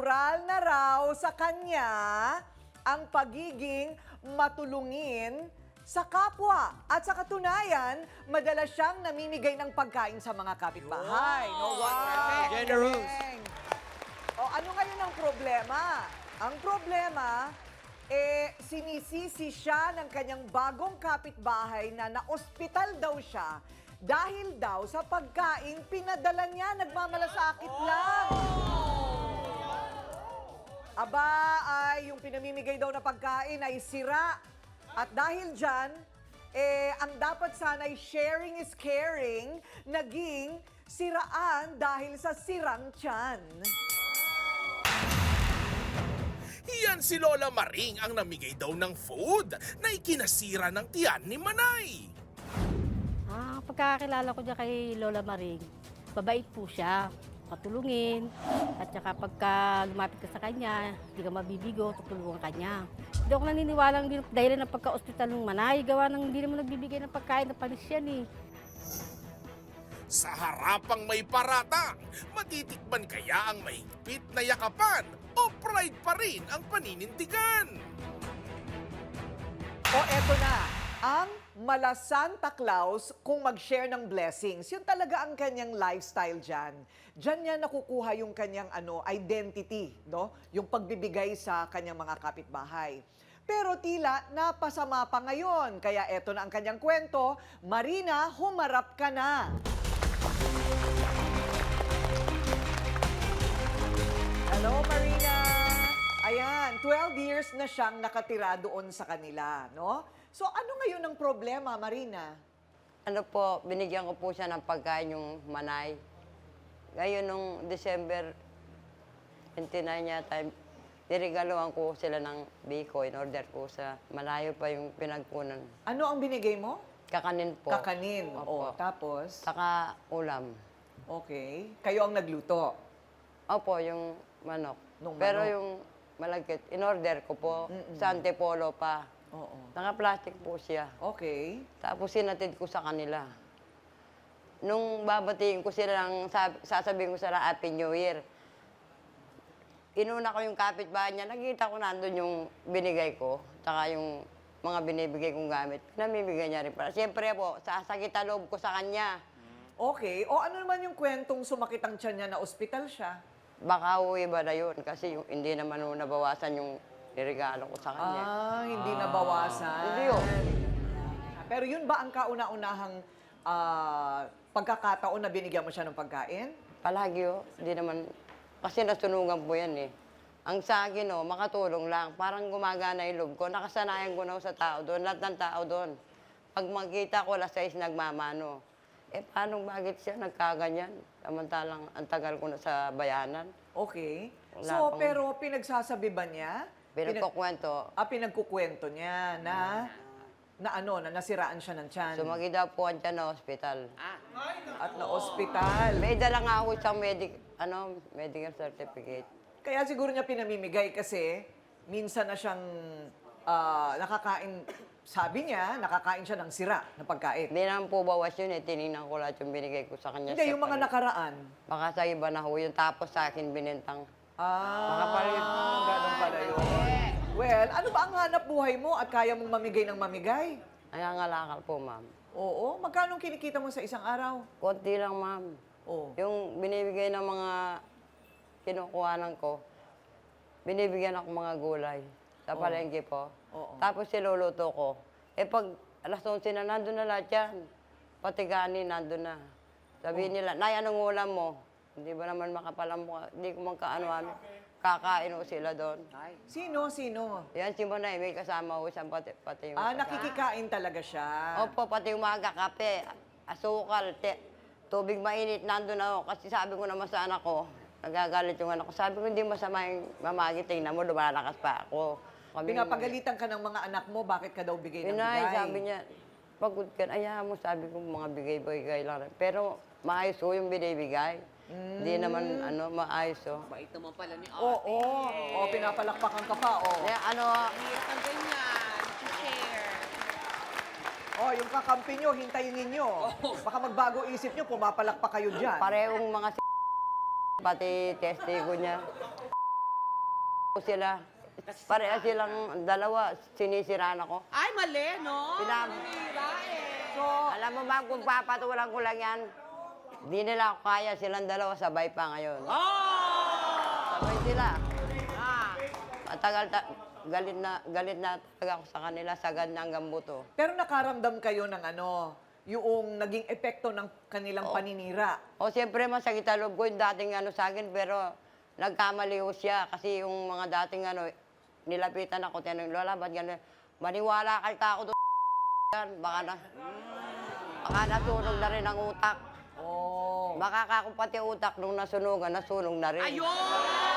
Natural na raw sa kanya ang pagiging matulungin sa kapwa. At sa katunayan, madalas siyang namimigay ng pagkain sa mga kapitbahay. No? Wow! Generous. Galing. O ano ngayon ang problema? Ang problema, sinisisi siya ng kanyang bagong kapitbahay na na-ospital daw siya dahil daw sa pagkain pinadala niya, nagmamalasakit lang. Aba, ay yung pinamimigay daw na pagkain ay sira. At dahil dyan, ang dapat sana'y sharing is caring, naging siraan dahil sa sirang tiyan. Iyan si Lola Maring ang namigay daw ng food na ikinasira ng tiyan ni Manay. Pagkakakilala ko dyan kay Lola Maring, babait po siya, patulungin. At saka pagka lumapit ka sa kanya, hindi ka mabibigo, tutulungan ka niya. Hindi ako naniniwalang dahil ng pagka-ospital ng Manay, gawa ng hindi naman nagbibigay ng pagkain na panis yan eh. Sa harapang may paratang, matitikman kaya ang mahigpit na yakapan o pride pa rin ang paninindigan? O eto na, ang mala Santa Claus kung mag-share ng blessings. Yun talaga ang kanyang lifestyle dyan. Dyan niya nakukuha yung kanyang identity, no? Yung pagbibigay sa kanyang mga kapitbahay. Pero tila napasama pa ngayon. Kaya eto na ang kanyang kwento. Marina, humarap ka na. Hello, Marina. Ayan, 12 years na siyang nakatira doon sa kanila, no? So ano ngayon ang problema, Marina? Ano po, binigyan ko po siya ng pagkain yung Manay. Ngayon, nung December 29 yata, nirigaloan ko sila ng biko in order ko sa malayo pa yung pinagpunan. Ano ang binigay mo? Kakanin po. Kakanin. Opo. O, tapos? Saka ulam. Okay. Kayo ang nagluto. Opo, yung manok. Nung Pero manok. yung malagkit, in order ko po sa Antipolo pa. Oo. Naka-plastic po siya. Okay. Tapos sinatid ko sa kanila. Nung babatiin ko sila ng sasabihin ko sila Happy New Year, inuna ko yung kapitbahay niya, nakita ko nandun yung binigay ko, tsaka yung mga binibigay kong gamit. Namimigay niya rin para. Siyempre po, sasakit ang loob ko sa kanya. Okay. O ano naman yung kwentong sumakit ang tiyan niya na ospital siya? Baka uwi ba na yun? Kasi yung, hindi naman nabawasan yung niregalo ko sa kanya. Hindi nabawasan. Hindi yun. Pero yun ba ang kauna-unahang pagkakataon na binigyan mo siya ng pagkain? Palagi oh, hindi naman, kasi nasunugan po yan eh. Ang sa akin oh, makatulong lang, parang gumagana yung loob ko. Nakasanayan ko na sa tao doon, lahat ng tao doon. Pag magkita ko, alas 6 nagmamano. Paano, bakit siya nagkaganyan? Samantalang ang tagal ko na sa bayanan. Okay. Wala So, pang- pero pinagsasabi ba niya? Pinagkukwento, Pinagkukwento niya na nasiraan siya ng tiyan. sumagi daw po siya na ospital. At na-ospital. May dala nga ako siyang medical certificate. Kaya siguro niya pinamimigay kasi minsan na siyang nakakain, sabi niya, nakakain siya ng sira na pagkain. Hindi naman po bawas yun eh, tinignan ko lahat yung binigay ko sa kanya. Hindi, sa yung mga palit. nakaraan. Baka sa iba na ho yun, tapos sa akin binintang. Makapalit. Ganun pala yun. Well, ano ba ang hanap buhay mo at kaya mong mamigay ng mamigay? Ay, ngalakal po, ma'am. Oo, magkano kinikita mo sa isang araw? Konti lang, ma'am. Oo. Yung binibigay ng mga kinukuhanan ko, binibigyan ako mga gulay sa palengke po. Oo. Tapos siluluto ko. Pag alas 11 na, nandun na lahat yan. Pati kanin, nandun na. Sabihin nila, Nay, anong ulam mo? Hindi ba naman makapalam mo? Hindi ko man kaano-ano. Kakain ko sila doon. Sino? Yan, si Monay, may kasama ko siya, pati yung... Nakikikain talaga siya. Opo, pati umaga, kape, asukal, tubig mainit, nandun ako. Kasi sabi ko naman sa anak ko, nagagalit yung anak ko. Sabi ko, hindi masama yung mamagi, tingnan mo, lumalakas pa ako. Pinapagalitan ka ng mga anak mo, bakit ka daw bigay ng Inay, bigay? sabi niya, pagod ka, ayaw mo, sabi ko, mga bigay-bigay lang rin. Pero maayos ko yung binibigay. Hindi naman, maayos ko. Bait naman pala ni Ate. Oo, pinapalakpakan ka pa, Hirap ang ganyan. Share. Yung kakampi nyo, hintayin ninyo. Baka magbago isip nyo, pumapalakpak kayo dyan. Parehong mga pati testigo niya. sila. Pareha silang dalawa, sinisiraan ako. Ay, mali, no? Pinam- Nanira eh. So, Alam mo ba kung papatulan ko lang yan, di nila ako kaya, silang dalawa sabay pa ngayon. Oh! Sabay sila. Ah. Matagal, galit na talaga ako sa kanila, sagad na hanggang buto. pero nakaramdam kayo ng ano, yung naging epekto ng kanilang paninira. O siyempre masakit ang loob ko yung dating ano sa akin, pero nagkamali ho siya kasi yung mga dating ano, nilapitan ako, tinanong, Lola, ba't gano'n? Maniwala kay tao doon. Baka nasunog na rin ang utak. Oh. Baka ako pati utak nung nasunog na rin. Ayun!